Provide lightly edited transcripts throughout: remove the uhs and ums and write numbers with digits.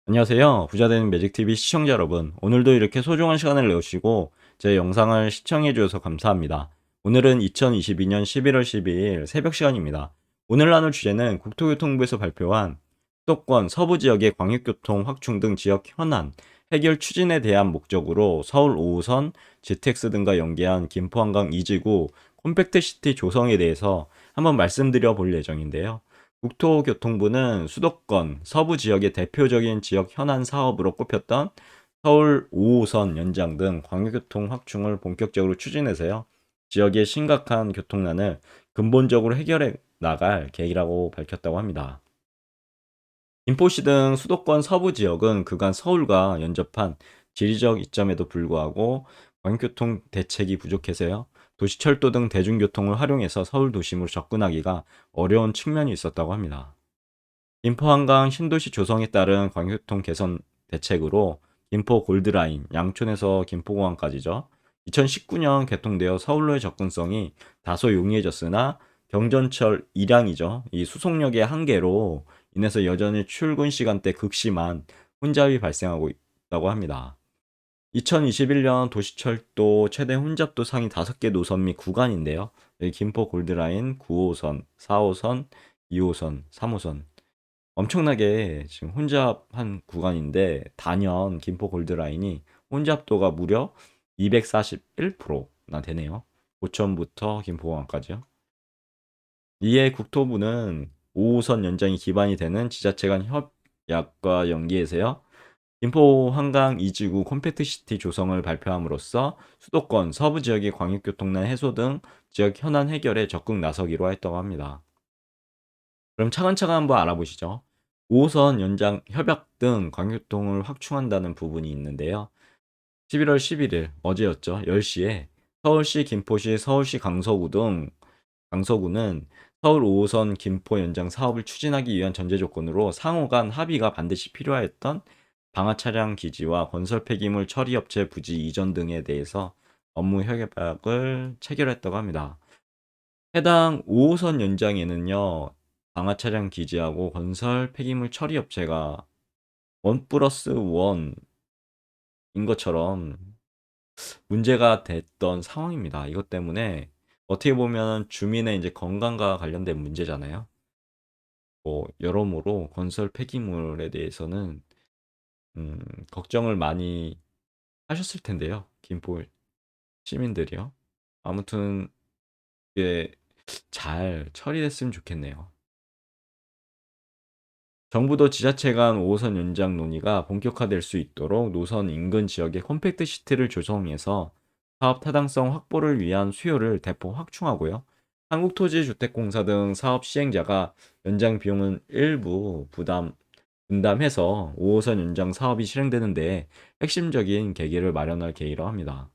안녕하세요. 부자되는 매직TV 시청자 여러분. 오늘도 이렇게 소중한 시간을 내주시고 제 영상을 시청해 주셔서 감사합니다. 오늘은 2022년 11월 12일 새벽 시간입니다. 오늘 나눌 주제는 국토교통부에서 발표한 수도권 서부 지역의 광역교통 확충 등 지역 현안 해결 추진에 대한 목적으로 서울 5호선, GTX 등과 연계한 김포 한강 2지구 콤팩트시티 조성에 대해서 한번 말씀드려 볼 예정인데요. 국토교통부는 수도권 서부 지역의 대표적인 지역 현안 사업으로 꼽혔던 서울 5호선 연장 등 광역교통 확충을 본격적으로 추진해서요. 지역의 심각한 교통난을 근본적으로 해결해 나갈 계획이라고 밝혔다고 합니다. 김포시 등 수도권 서부 지역은 그간 서울과 연접한 지리적 이점에도 불구하고 광교통 대책이 부족해서요. 도시철도 등 대중교통을 활용해서 서울 도심으로 접근하기가 어려운 측면이 있었다고 합니다. 김포 한강 신도시 조성에 따른 광교통 개선 대책으로 김포 골드라인, 양촌에서 김포공항까지죠. 2019년 개통되어 서울로의 접근성이 다소 용이해졌으나 경전철 일양이죠. 이 수송역의 한계로 인해서 여전히 출근 시간대 극심한 혼잡이 발생하고 있다고 합니다. 2021년 도시철도 최대 혼잡도 상위 5개 노선 및 구간인데요. 여기 김포 골드라인 9호선, 4호선, 2호선, 3호선 엄청나게 지금 혼잡한 구간인데 단연 김포 골드라인이 혼잡도가 무려 241%나 되네요. 고천부터 김포공항까지요. 이에 국토부는 5호선 연장이 기반이 되는 지자체 간 협약과 연계해서요. 김포 한강 이지구 콤팩트시티 조성을 발표함으로써 수도권 서부 지역의 광역교통난 해소 등 지역 현안 해결에 적극 나서기로 했다고 합니다. 그럼 차근차근 한번 알아보시죠. 5호선 연장 협약 등 광교통을 확충한다는 부분이 있는데요. 11월 11일 어제였죠. 10시에 서울시 김포시 서울시 강서구는 서울 5호선 김포 연장 사업을 추진하기 위한 전제 조건으로 상호 간 합의가 반드시 필요하였던 방화 차량 기지와 건설 폐기물 처리 업체 부지 이전 등에 대해서 업무 협약을 체결했다고 합니다. 해당 5호선 연장에는요. 방화 차량 기지하고 건설 폐기물 처리 업체가 1+1인 것처럼 문제가 됐던 상황입니다. 이것 때문에 어떻게 보면 주민의 이제 건강과 관련된 문제잖아요. 여러모로 건설 폐기물에 대해서는 음, 걱정을 많이 하셨을 텐데요. 김포 시민들이요. 아무튼 이게 잘 처리됐으면 좋겠네요. 정부도 지자체 간 5호선 연장 논의가 본격화될 수 있도록 노선 인근 지역에 컴팩트 시티를 조성해서 사업 타당성 확보를 위한 수요를 대폭 확충하고요. 한국토지주택공사 등 사업 시행자가 연장 비용은 일부 분담해서 5호선 연장 사업이 실행되는데 핵심적인 계기를 마련할 계획이라고 합니다.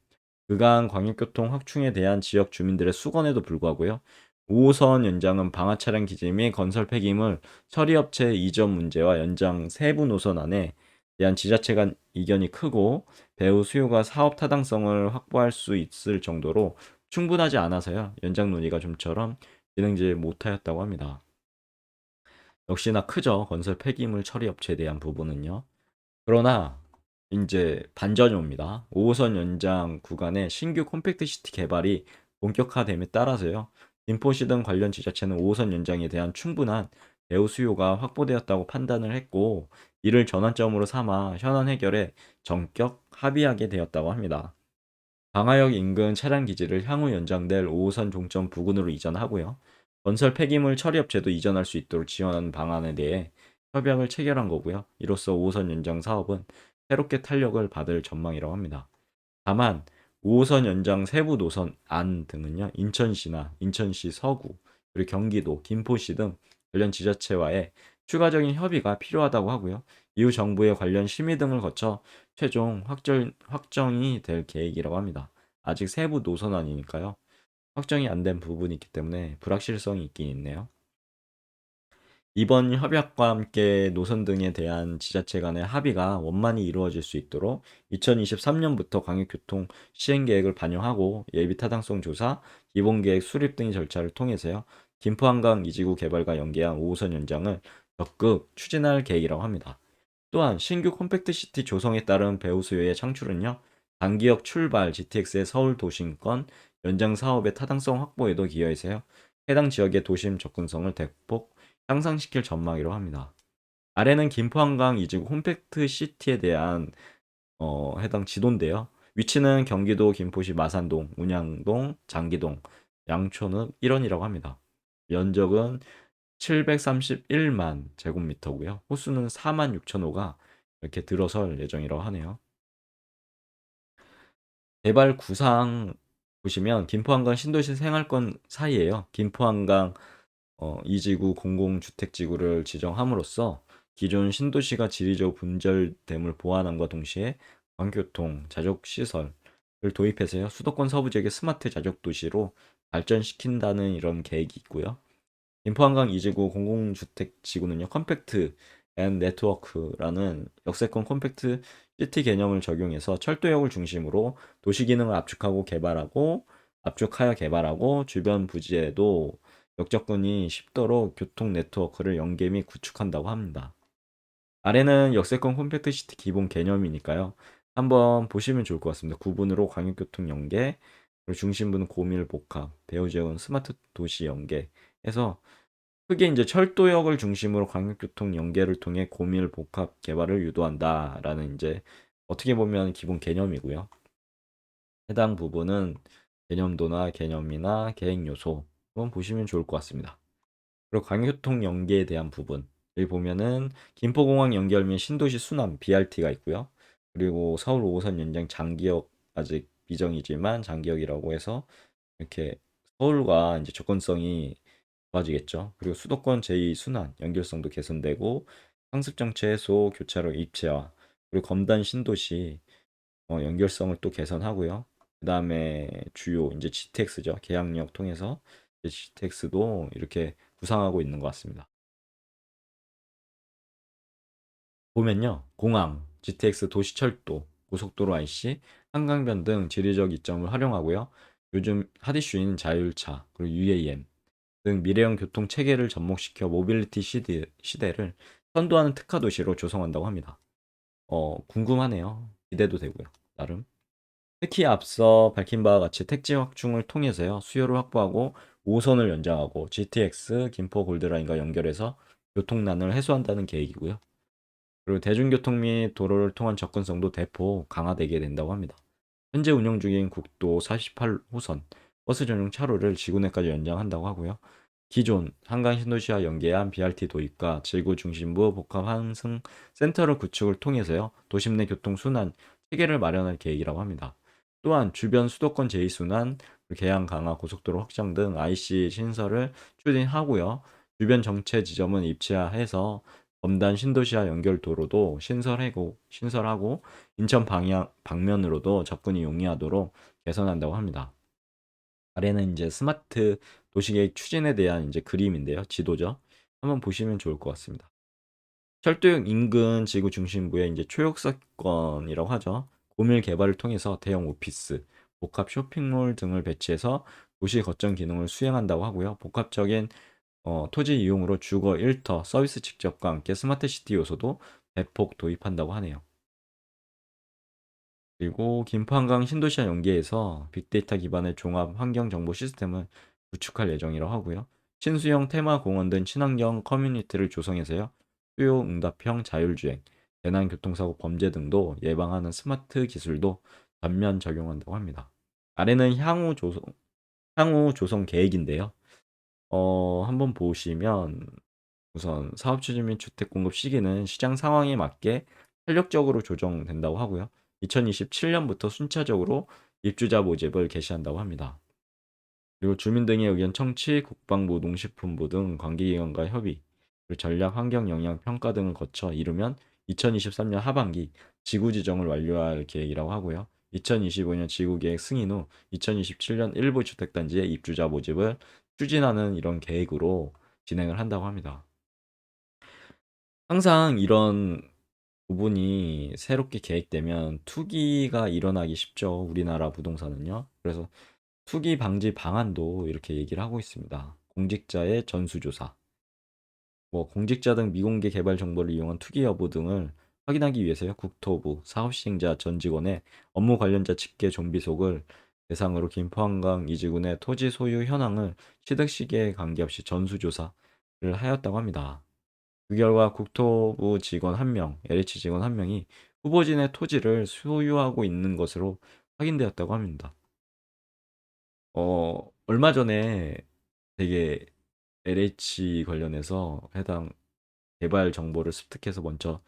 그간 광역교통 확충에 대한 지역 주민들의 수건에도 불구하고요. 5호선 연장은 방화 차량 기지 및 건설 폐기물 처리업체 이전 문제와 연장 세부 노선 안에 대한 지자체 간 이견이 크고 배후 수요가 사업 타당성을 확보할 수 있을 정도로 충분하지 않아서요. 연장 논의가 좀처럼 진행지 못하였다고 합니다. 역시나 크죠. 건설 폐기물 처리업체에 대한 부분은요. 그러나 이제 반전이 옵니다. 5호선 연장 구간의 신규 콤팩트 시티 개발이 본격화됨에 따라서요. 김포시 등 관련 지자체는 5호선 연장에 대한 충분한 배후 수요가 확보되었다고 판단을 했고 이를 전환점으로 삼아 현안 해결에 전격 합의하게 되었다고 합니다. 방화역 인근 차량 기지를 향후 연장될 5호선 종점 부근으로 이전하고요. 건설 폐기물 처리업체도 이전할 수 있도록 지원하는 방안에 대해 협약을 체결한 거고요. 이로써 5호선 연장 사업은 새롭게 탄력을 받을 전망이라고 합니다. 다만 5호선 연장 세부 노선 안 등은요. 인천시나 인천시 서구, 그리고 경기도, 김포시 등 관련 지자체와의 추가적인 협의가 필요하다고 하고요. 이후 정부의 관련 심의 등을 거쳐 최종 확정이 될 계획이라고 합니다. 아직 세부 노선안이니까요. 확정이 안 된 부분이 있기 때문에 불확실성이 있긴 있네요. 이번 협약과 함께 노선 등에 대한 지자체 간의 합의가 원만히 이루어질 수 있도록 2023년부터 광역교통 시행계획을 반영하고 예비타당성 조사, 기본계획 수립 등의 절차를 통해서요. 김포한강 이지구 개발과 연계한 5호선 연장을 적극 추진할 계획이라고 합니다. 또한 신규 컴팩트 시티 조성에 따른 배후 수요의 창출은요, 단기역 출발 GTX의 서울 도심권 연장 사업의 타당성 확보에도 기여해서요, 해당 지역의 도심 접근성을 대폭 향상시킬 전망이라고 합니다. 아래는 김포 한강 이지구 홈팩트 시티에 대한 해당 지도인데요. 위치는 경기도 김포시 마산동, 운양동, 장기동, 양촌읍 일원이라고 합니다. 면적은 731만 제곱미터고요. 호수는 4만 6천 호가 이렇게 들어설 예정이라고 하네요. 개발 구상 보시면 김포한강 신도시 생활권 사이에요. 김포한강 이지구 공공주택지구를 지정함으로써 기존 신도시가 지리적 분절됨을 보완함과 동시에 광교통, 자족시설을 도입해서요. 수도권 서부 지역의 스마트 자족도시로 발전시킨다는 이런 계획이 있고요. 김포한강 이지구 공공주택지구는요. 컴팩트 앤 네트워크라는 역세권 컴팩트 시티 개념을 적용해서 철도역을 중심으로 도시 기능을 압축하여 개발하고 주변 부지에도 역접근이 쉽도록 교통 네트워크를 연계 및 구축한다고 합니다. 아래는 역세권 컴팩트 시티 기본 개념이니까요. 한번 보시면 좋을 것 같습니다. 구분으로 광역교통 연계, 그리고 중심부는 고밀 복합, 배후 지역은 스마트 도시 연계 해서 크게 이제 철도역을 중심으로 광역교통 연계를 통해 고밀 복합 개발을 유도한다라는 이제 어떻게 보면 기본 개념이고요. 해당 부분은 개념도나 개념이나 계획 요소 한번 보시면 좋을 것 같습니다. 그리고 광교통 연계에 대한 부분 여기 보면은 김포공항 연결 및 신도시 순환 BRT가 있고요. 그리고 서울 5호선 연장 장기역 아직 비정이지만 장기역이라고 해서 이렇게 서울과 이제 접근성이 좋아지겠죠. 그리고 수도권 제2순환 연결성도 개선되고 상습 정체 해소, 교차로 입체화, 그리고 검단 신도시 연결성을 또 개선하고요. 그다음에 주요 이제 GTX죠. 계양역 통해서 GTX도 이렇게 구상하고 있는 것 같습니다. 보면요. 공항, GTX 도시철도, 고속도로 IC, 한강변 등 지리적 이점을 활용하고요. 요즘 핫 이슈인 자율차, 그리고 UAM 등 미래형 교통 체계를 접목시켜 모빌리티 시대를 선도하는 특화 도시로 조성한다고 합니다. 궁금하네요. 기대도 되고요. 나름. 특히 앞서 밝힌 바와 같이 택지 확충을 통해서요. 수요를 확보하고 5선을 연장하고 GTX 김포 골드라인과 연결해서 교통난을 해소한다는 계획이고요. 그리고 대중교통 및 도로를 통한 접근성도 대폭 강화되게 된다고 합니다. 현재 운영 중인 국도 48호선 버스 전용 차로를 지구 내까지 연장한다고 하고요. 기존 한강 신도시와 연계한 BRT 도입과 지구 중심부 복합 환승 센터를 구축을 통해서요. 도심 내 교통 순환 체계를 마련할 계획이라고 합니다. 또한 주변 수도권 제2순환, 계양 강화 고속도로 확장 등 IC 신설을 추진하고요. 주변 정체 지점은 입체화해서 검단 신도시와 연결 도로도 신설하고 인천 방향 방면으로도 접근이 용이하도록 개선한다고 합니다. 아래는 이제 스마트 도시계획 추진에 대한 이제 그림인데요. 지도죠. 한번 보시면 좋을 것 같습니다. 철도역 인근 지구 중심부의 이제 초역세권이라고 하죠. 고밀 개발을 통해서 대형 오피스, 복합 쇼핑몰 등을 배치해서 도시 거점 기능을 수행한다고 하고요. 복합적인 토지 이용으로 주거 일터 서비스 직접과 함께 스마트 시티 요소도 대폭 도입한다고 하네요. 그리고 김포 한강 신도시와 연계해서 빅데이터 기반의 종합 환경 정보 시스템을 구축할 예정이라고 하고요. 친수형 테마 공원 등 친환경 커뮤니티를 조성해서요. 수요 응답형 자율주행, 재난 교통사고 범죄 등도 예방하는 스마트 기술도 전면 적용한다고 합니다. 아래는 향후 조성 계획인데요. 한번 보시면 우선 사업 추진 및 주택 공급 시기는 시장 상황에 맞게 탄력적으로 조정된다고 하고요. 2027년부터 순차적으로 입주자 모집을 개시한다고 합니다. 그리고 주민 등의 의견 청취, 국방부, 농식품부 등 관계기관과 협의, 그리고 전략 환경 영향 평가 등을 거쳐 이르면 2023년 하반기 지구 지정을 완료할 계획이라고 하고요. 2025년 지구 계획 승인 후 2027년 일부 주택단지의 입주자 모집을 추진하는 이런 계획으로 진행을 한다고 합니다. 항상 이런 부분이 새롭게 계획되면 투기가 일어나기 쉽죠. 우리나라 부동산은요. 그래서 투기 방지 방안도 이렇게 얘기를 하고 있습니다. 공직자의 전수조사, 뭐 공직자 등 미공개 개발 정보를 이용한 투기 여부 등을 확인하기 위해서요. 국토부 사업시행자 전 직원의 업무 관련자 직계 좀비속을 대상으로 김포한강 이지군의 토지 소유 현황을 취득 시기에 관계없이 전수조사를 하였다고 합니다. 그 결과 국토부 직원 1명, LH 직원 1명이 후보진의 토지를 소유하고 있는 것으로 확인되었다고 합니다. 얼마 전에 되게 LH 관련해서 해당 개발 정보를 습득해서 먼저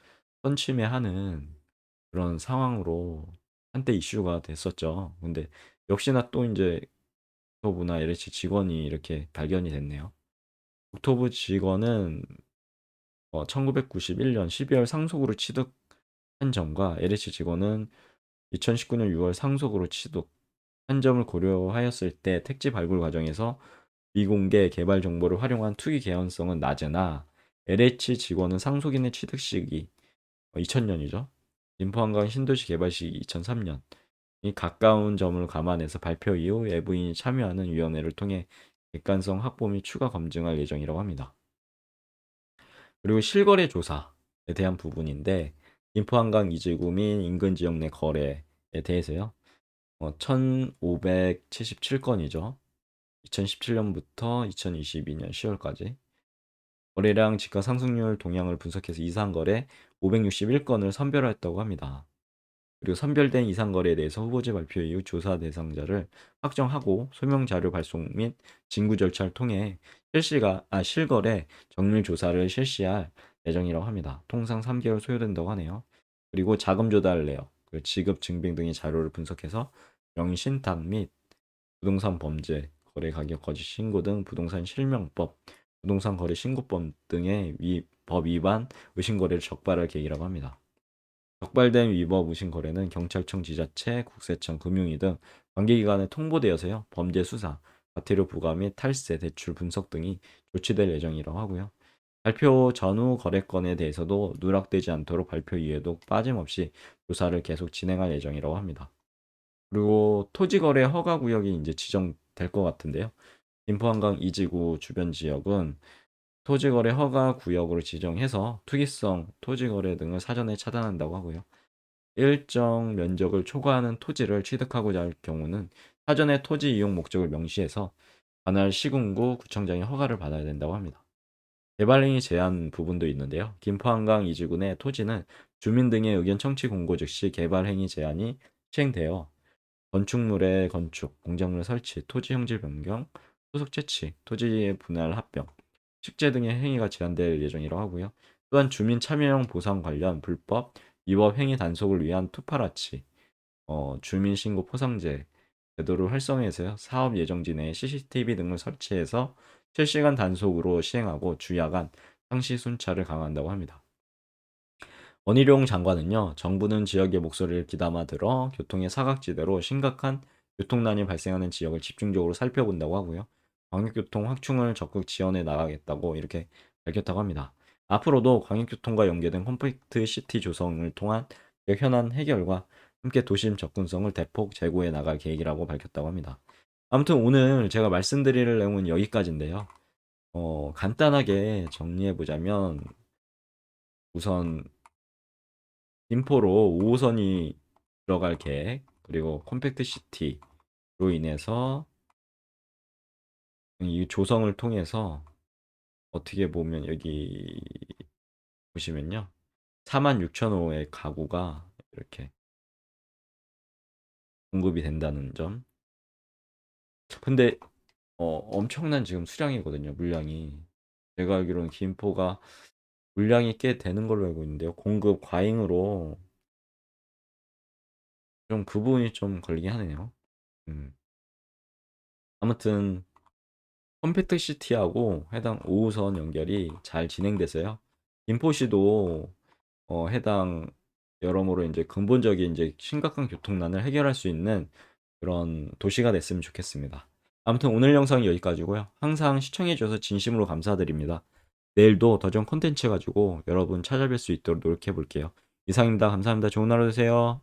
선취매하는 그런 상황으로 한때 이슈가 됐었죠. 근데 역시나 또 이제 국토부나 LH 직원이 이렇게 발견이 됐네요. 국토부 직원은 1991년 12월 상속으로 취득한 점과 LH 직원은 2019년 6월 상속으로 취득한 점을 고려하였을 때 택지 발굴 과정에서 미공개 개발 정보를 활용한 투기 개연성은 낮으나 LH 직원은 상속인의 취득 시기 2000년이죠. 김포한강 신도시 개발 시기 2003년 이 가까운 점을 감안해서 발표 이후 외부인이 참여하는 위원회를 통해 객관성 확보 및 추가 검증할 예정이라고 합니다. 그리고 실거래 조사에 대한 부분인데 김포한강 이지구 및 인근 지역 내 거래에 대해서요. 1577건이죠. 2017년부터 2022년 10월까지 거래량 지가 상승률 동향을 분석해서 이상거래 561건을 선별했다고 합니다. 그리고 선별된 이상거래에 대해서 후보지 발표 이후 조사 대상자를 확정하고 소명 자료 발송 및 징구 절차를 통해 실거래 정밀 조사를 실시할 예정이라고 합니다. 통상 3개월 소요된다고 하네요. 그리고 자금 조달 내역, 지급 증빙 등의 자료를 분석해서 명의신탁 및 부동산 범죄, 거래 가격 거짓 신고 등 부동산 실명법, 부동산 거래 신고법 등의 법 위반 의심 거래를 적발할 계획이라고 합니다. 적발된 위법 의심 거래는 경찰청, 지자체, 국세청, 금융위 등 관계기관에 통보되어서요. 범죄 수사, 과태료 부과 및 탈세, 대출 분석 등이 조치될 예정이라고 하고요. 발표 전후 거래건에 대해서도 누락되지 않도록 발표 이후에도 빠짐없이 조사를 계속 진행할 예정이라고 합니다. 그리고 토지거래 허가구역이 이제 지정될 것 같은데요. 김포한강 이지구 주변 지역은 토지거래 허가구역으로 지정해서 투기성 토지거래 등을 사전에 차단한다고 하고요. 일정 면적을 초과하는 토지를 취득하고자 할 경우는 사전에 토지 이용 목적을 명시해서 관할 시군구 구청장의 허가를 받아야 된다고 합니다. 개발행위 제한 부분도 있는데요. 김포한강 이지군의 토지는 주민 등의 의견 청취 공고 즉시 개발행위 제한이 시행되어 건축물의 건축, 공작물 설치, 토지 형질 변경, 소속 채취, 토지의 분할 합병, 식재 등의 행위가 제한될 예정이라고 하고요. 또한 주민 참여형 보상 관련 불법, 위법 행위 단속을 위한 투파라치, 주민 신고 포상제 제도를 활성화해서요. 사업 예정지 내에 CCTV 등을 설치해서 실시간 단속으로 시행하고 주야간 상시 순찰을 강화한다고 합니다. 원희룡 장관은요, 정부는 지역의 목소리를 귀담아 들어 교통의 사각지대로 심각한 교통난이 발생하는 지역을 집중적으로 살펴본다고 하고요. 광역교통 확충을 적극 지원해 나가겠다고 이렇게 밝혔다고 합니다. 앞으로도 광역교통과 연계된 컴팩트 시티 조성을 통한 현안 해결과 함께 도심 접근성을 대폭 제고해 나갈 계획이라고 밝혔다고 합니다. 아무튼 오늘 제가 말씀드릴 내용은 여기까지인데요. 간단하게 정리해 보자면 우선 김포로 5호선이 들어갈 계획, 그리고 컴팩트 시티로 인해서 이 조성을 통해서 어떻게 보면 여기 보시면요. 46,000호의 가구가 이렇게 공급이 된다는 점. 근데 엄청난 지금 수량이거든요, 물량이. 제가 알기로는 김포가 물량이 꽤 되는 걸로 알고 있는데요. 공급 과잉으로 좀 그 부분이 좀 걸리긴 하네요. 음. 아무튼 컴팩트 시티하고 해당 5호선 연결이 잘 진행돼서요. 김포시도 해당 여러모로 이제 근본적인 이제 심각한 교통난을 해결할 수 있는 그런 도시가 됐으면 좋겠습니다. 아무튼 오늘 영상은 여기까지고요. 항상 시청해 주셔서 진심으로 감사드립니다. 내일도 더 좋은 콘텐츠 가지고 여러분 찾아뵐 수 있도록 노력해 볼게요. 이상입니다. 감사합니다. 좋은 하루 되세요.